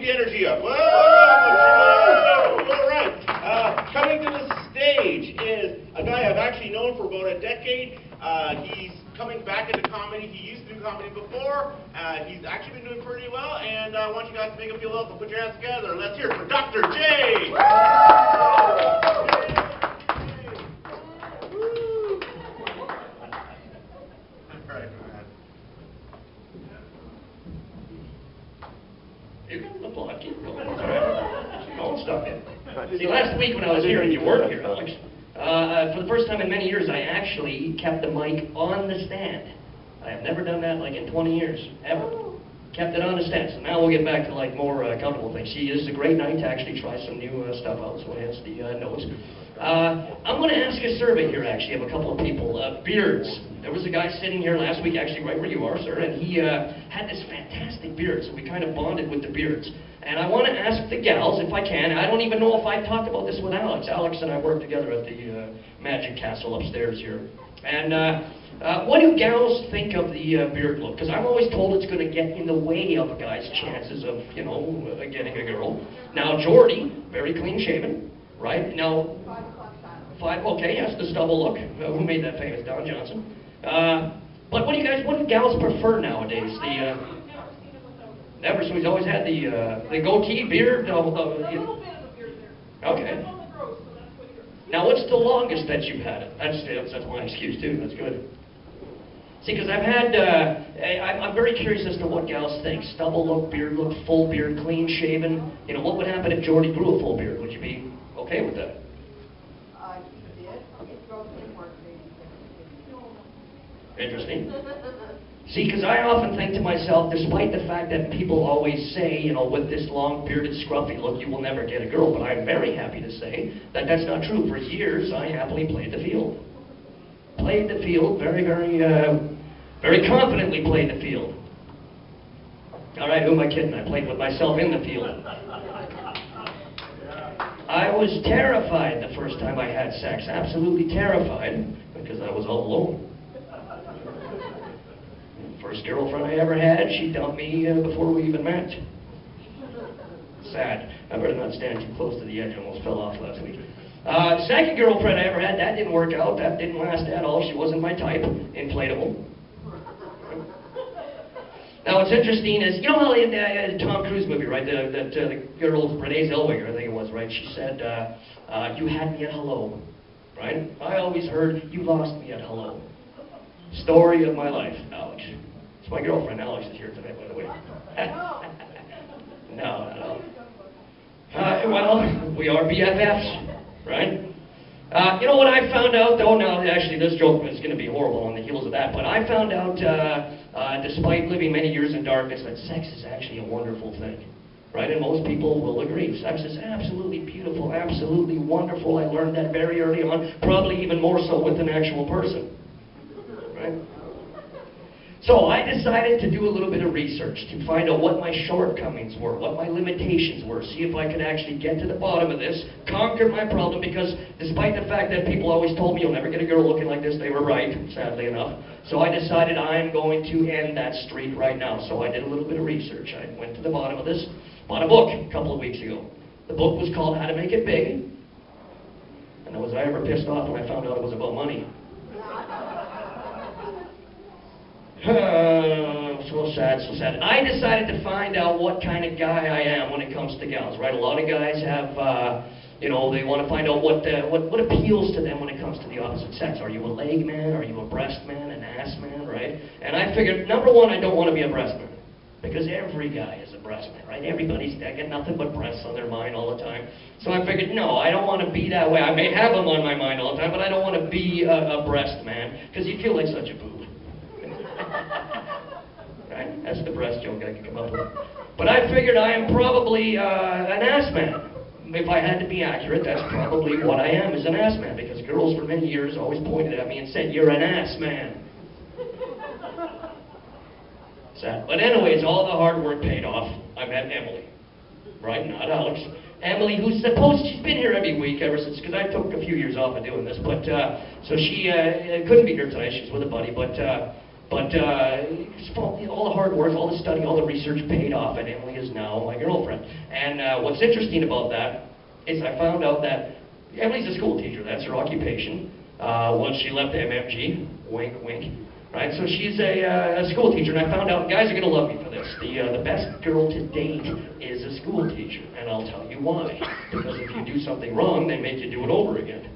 keep the energy up. Whoa! All right. Coming to the stage is a guy I've actually known for about a decade. He's coming back into comedy. He used to do comedy before. He's actually been doing pretty well, and I want you guys to make him feel welcome. Put your hands together. Let's hear it for Dr. J. You can applaud, keep going. Don't stop it. See, last week when I was here, and you weren't here, Alex, for the first time in many years, I actually kept the mic on the stand. I have never done that like in 20 years, ever. Kept it on the stand. So now we'll get back to like more comfortable things. See, this is a great night to actually try some new stuff out, so hence the notes. I'm going to ask a survey here, actually, of a couple of people. Beards. There was a guy sitting here last week, actually, right where you are, sir, and he had this fantastic beard, so we kind of bonded with the beards. And I want to ask the gals, if I can, I don't even know if I talked about this with Alex. Alex and I work together at the Magic Castle upstairs here. And what do gals think of the beard look? Because I'm always told it's going to get in the way of a guy's chances of, you know, getting a girl. Now, Jordy, very clean-shaven, right? Now, 5, okay, yes, the stubble look. Who made that famous? Don Johnson. But what do gals prefer nowadays? Never, so he's always had the goatee, beard? Okay. Now, what's the longest that you've had it? That's my excuse, too. That's good. See, because I've had, I'm very curious as to what gals think. Stubble look, beard look, full beard, clean shaven. You know, what would happen if Jordy grew a full beard? Would you be okay with that? Interesting. See, because I often think to myself, despite the fact that people always say, you know, with this long bearded scruffy look, you will never get a girl, but I'm very happy to say that that's not true. For years, I happily played the field. Played the field, very confidently played the field. All right, who am I kidding? I played with myself in the field. I was terrified the first time I had sex, absolutely terrified, because I was all alone. First girlfriend I ever had, she dumped me before we even met. Sad. I better not stand too close to the edge. I almost fell off last week. Second girlfriend I ever had, that didn't work out. That didn't last at all. She wasn't my type. Inflatable. Now, what's interesting is, you know how in the Tom Cruise movie, right, the girl, Renee Zellweger, I think it was, right, she said, you had me at hello, right? I always heard, you lost me at hello. Story of my life, Alex. It's my girlfriend, Alex, is here tonight, by the way. No. Well, we are BFFs, right? You know what I found out, though? Now, actually, this joke is going to be horrible on the heels of that, but I found out, despite living many years in darkness, that sex is actually a wonderful thing, right? And most people will agree. Sex is absolutely beautiful, absolutely wonderful. I learned that very early on, probably even more so with an actual person, right? So I decided to do a little bit of research to find out what my shortcomings were, what my limitations were, see if I could actually get to the bottom of this, conquer my problem, because despite the fact that people always told me you'll never get a girl looking like this, they were right, sadly enough. So I decided I'm going to end that streak right now. So I did a little bit of research. I went to the bottom of this, bought a book a couple of weeks ago. The book was called How to Make It Big. And was I ever pissed off when I found out it was about money? So sad, so sad. I decided to find out what kind of guy I am when it comes to gals, right? A lot of guys have, you know, they want to find out what appeals to them when it comes to the opposite sex. Are you a leg man? Are you a breast man? An ass man, right? And I figured, number one, I don't want to be a breast man. Because every guy is a breast man, right? Everybody's got nothing but breasts on their mind all the time. So I figured, no, I don't want to be that way. I may have them on my mind all the time, but I don't want to be a breast man, because you feel like such a boob. Right? That's the breast joke I can come up with. But I figured I am probably an ass man. If I had to be accurate, that's probably what I am, is an ass man, because girls for many years always pointed at me and said, you're an ass man. Sad. But anyways, all the hard work paid off. I met Emily. Right? Not Alex. Emily, who's supposed, she's been here every week ever since, because I took a few years off of doing this, but, so she couldn't be here tonight, she's with a buddy, but, But all the hard work, all the study, all the research paid off, and Emily is now my girlfriend. And what's interesting about that is I found out that Emily's a school teacher. That's her occupation. Once she left MMG, wink, wink. Right, so she's a school teacher, and I found out, guys are going to love me for this. The best girl to date is a school teacher, and I'll tell you why. Because if you do something wrong, they make you do it over again.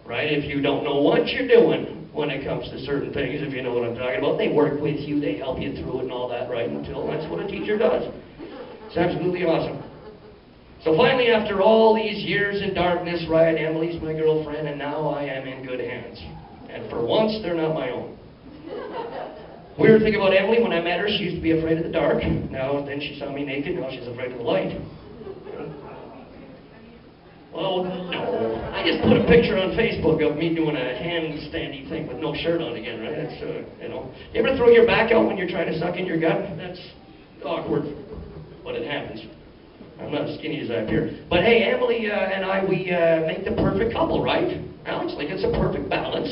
Right? If you don't know what you're doing when it comes to certain things, if you know what I'm talking about, they work with you, they help you through it and all that, right? Until that's what a teacher does. It's absolutely awesome. So finally, after all these years in darkness, right, Emily's my girlfriend, and now I am in good hands. And for once, they're not my own. Weird thing about Emily, when I met her, she used to be afraid of the dark. Now, then she saw me naked, now she's afraid of the light. Well, no. I just put a picture on Facebook of me doing a handstandy thing with no shirt on again, right? That's, you know. You ever throw your back out when you're trying to suck in your gut? That's awkward, but it happens. I'm not as skinny as I appear. But hey, Emily and I, we make the perfect couple, right? Alex, like it's a perfect balance.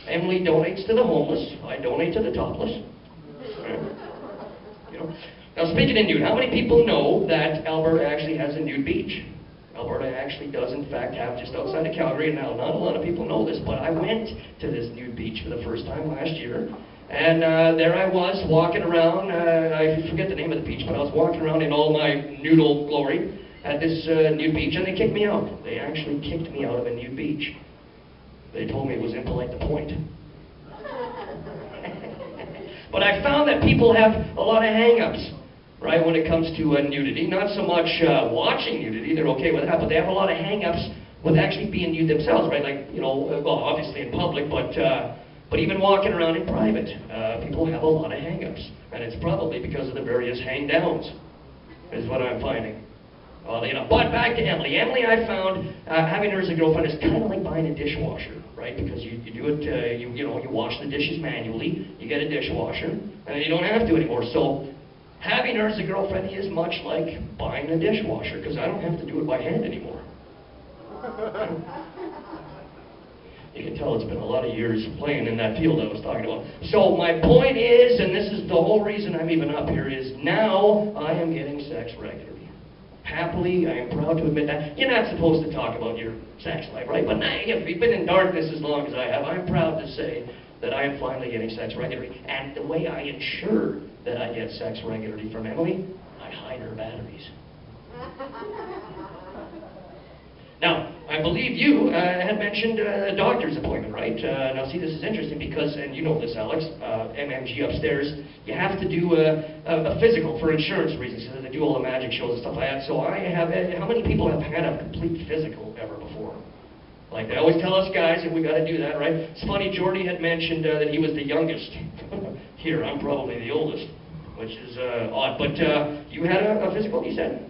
Emily donates to the homeless. I donate to the topless. Right? You know. Now, speaking of nude, how many people know that Alberta actually has a nude beach? Alberta actually does, in fact, have just outside of Calgary. And now, not a lot of people know this, but I went to this nude beach for the first time last year. And there I was, walking around. I forget the name of the beach, but I was walking around in all my noodle glory at this nude beach, and they kicked me out. They actually kicked me out of a nude beach. They told me it was impolite to point. But I found that people have a lot of hang-ups, right, when it comes to nudity. Not so much watching nudity, they're okay with that, but they have a lot of hang-ups with actually being nude themselves, right? Like, you know, well, obviously in public, but even walking around in private, people have a lot of hang-ups. And it's probably because of the various hang-downs, is what I'm finding. You know, but back to Emily. Emily, I found, having her as a girlfriend is kind of like buying a dishwasher, right? Because you do it, you know, you wash the dishes manually, you get a dishwasher, and then you don't have to anymore. So having her as a girlfriend is much like buying a dishwasher, because I don't have to do it by hand anymore. You can tell it's been a lot of years playing in that field I was talking about. So my point is, and this is the whole reason I'm even up here, is now I am getting sex regularly. Happily, I am proud to admit that. You're not supposed to talk about your sex life, right? But now, if you've been in darkness as long as I have, I'm proud to say that I am finally getting sex regularly. And the way I ensure that I get sex regularly from Emily, I hide her batteries. Now, I believe you had mentioned a doctor's appointment, right? Now, see, this is interesting because, and you know this, Alex, MMG upstairs, you have to do a physical for insurance reasons, so they do all the magic shows and stuff like that. So I have, how many people have had a complete physical ever before? Like, they always tell us guys that we got to do that, right? It's funny, Jordy had mentioned that he was the youngest. Here, I'm probably the oldest, which is odd. But you had a physical, you said?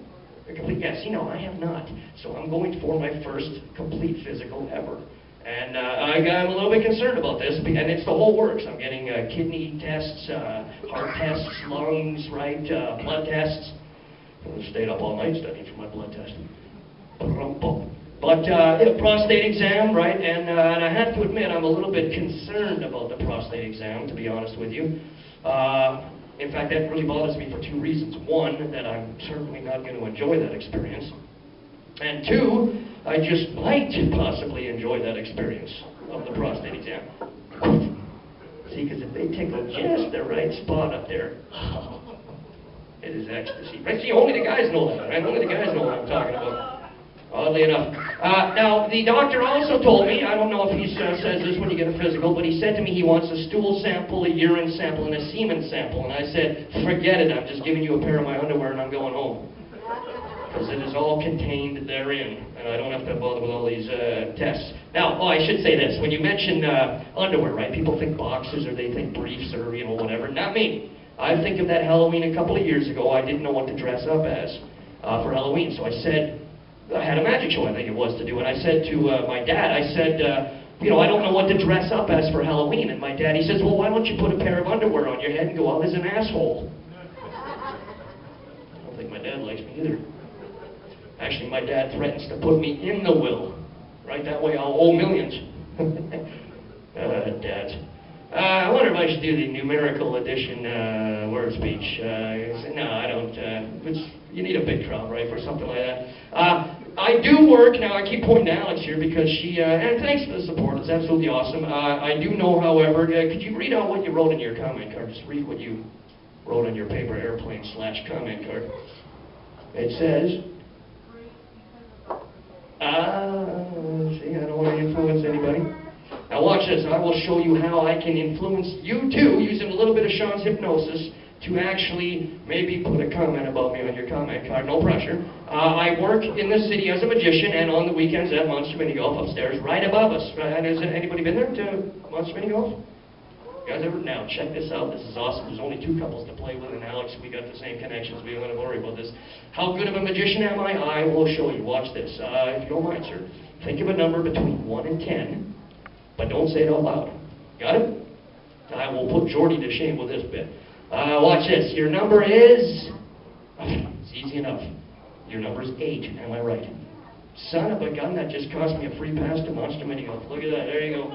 A complete, yes. You know, I have not. So I'm going for my first complete physical ever. And I'm a little bit concerned about this, and it's the whole works. I'm getting kidney tests, heart tests, lungs, right, blood tests. I stayed up all night studying for my blood test. But prostate exam, right, and I have to admit I'm a little bit concerned about the prostate exam, to be honest with you. In fact, that really bothers me for two reasons. One, that I'm certainly not going to enjoy that experience. And two, I just might possibly enjoy that experience of the prostate exam. See, because if they tickle just the right spot up there, it is ecstasy. Right? See, only the guys know that, right? Only the guys know what I'm talking about. Oddly enough. Now, the doctor also told me, I don't know if he says this when you get a physical, but he said to me he wants a stool sample, a urine sample, and a semen sample. And I said, forget it, I'm just giving you a pair of my underwear and I'm going home. Because it is all contained therein, and I don't have to bother with all these tests. Now, I should say this. When you mention underwear, right, people think boxers or they think briefs or, you know, whatever. Not me. I think of that Halloween a couple of years ago. I didn't know what to dress up as for Halloween, so I said, I had a magic show, I think it was, to do, and I said to my dad, I said, you know, I don't know what to dress up as for Halloween, and my dad, he says, well, why don't you put a pair of underwear on your head and go out as an asshole? I don't think my dad likes me either. Actually, my dad threatens to put me in the will, right? That way I'll owe millions. Dads. I wonder if I should do the numerical addition word speech. No, I don't. You need a big crowd, right, for something like that. I do work, now I keep pointing to Alex here because she, and thanks for the support, it's absolutely awesome. I do know, however, could you read out what you wrote in your comment card? Just read what you wrote on your paper airplane / comment card. It says, see, I don't want to influence anybody. Now watch this, I will show you how I can influence you too, using a little bit of Sean's hypnosis, to actually maybe put a comment about me on your comment card, no pressure. I work in the city as a magician, and on the weekends at Monster Mini Golf upstairs, right above us. And has anybody been there to Monster Mini Golf? You guys ever? Now, check this out. This is awesome. There's only 2 couples to play with, and Alex, we got the same connections. We don't have to worry about this. How good of a magician am I? I will show you. Watch this. If you don't mind, sir. Think of a number between 1 and 10, but don't say it out loud. Got it? I will put Jordy to shame with this bit. Watch this. Your number is... It's easy enough. Your number is 8. Am I right? Son of a gun, that just cost me a free pass to Monster Mini Golf. Look at that. There you go.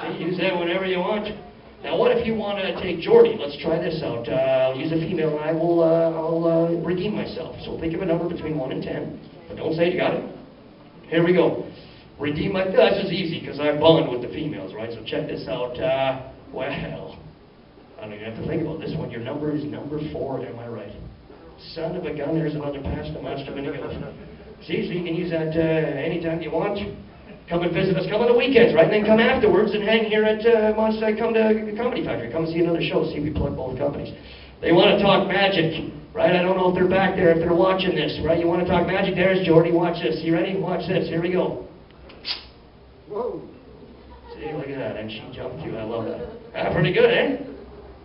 See, use that whenever you want. Now, what if you want to take Jordy? Let's try this out. I'll use a female, and I'll redeem myself. So think of a number between 1 and 10. But don't say it. You got it? Here we go. Redeem my... This is easy, because I bond with the females, right? So check this out. Well... I don't even have to think about this one. Your number is number 4, am I right? Son of a gun, there's another pass to Monster Mini Golf. See, so you can use that anytime you want. Come and visit us. Come on the weekends, right? And then come afterwards and hang here at Monster. Come to the Comedy Factory. Come and see another show. See, we plug both companies. They want to talk magic, right? I don't know if they're back there, if they're watching this, right? You want to talk magic? There's Jordy. Watch this. You ready? Watch this. Here we go. Whoa. See, look at that. And she jumped you. I love that. Pretty good, eh?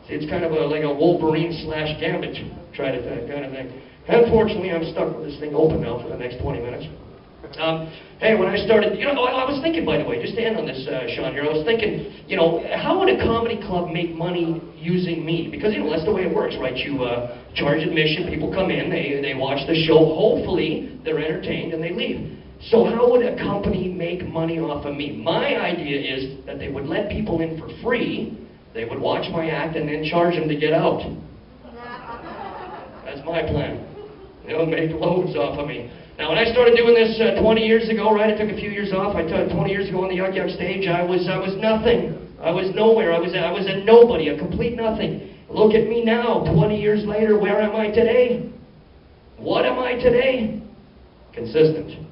See, it's kind of like a Wolverine / Gambit kind of thing. Unfortunately, I'm stuck with this thing open now for the next 20 minutes. Hey, when I started, you know, I was thinking, by the way, just to end on this, Sean, here, I was thinking, you know, how would a comedy club make money using me? Because, you know, that's the way it works, right? You charge admission, people come in, they watch the show, hopefully they're entertained, and they leave. So how would a company make money off of me? My idea is that they would let people in for free. They would watch my act and then charge them to get out. That's my plan. They'll make loads off of me. Now, when I started doing this 20 years ago, right, I took a few years off. I took 20 years ago on the Yuck Yuck stage. I was nothing. I was nowhere. I was a nobody, a complete nothing. Look at me now, 20 years later. Where am I today? What am I today? Consistent.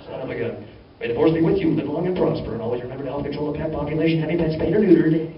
Son of a gun. May the force be with you, live long and prosper, and always remember to help control the pet population, having pets spayed or neutered.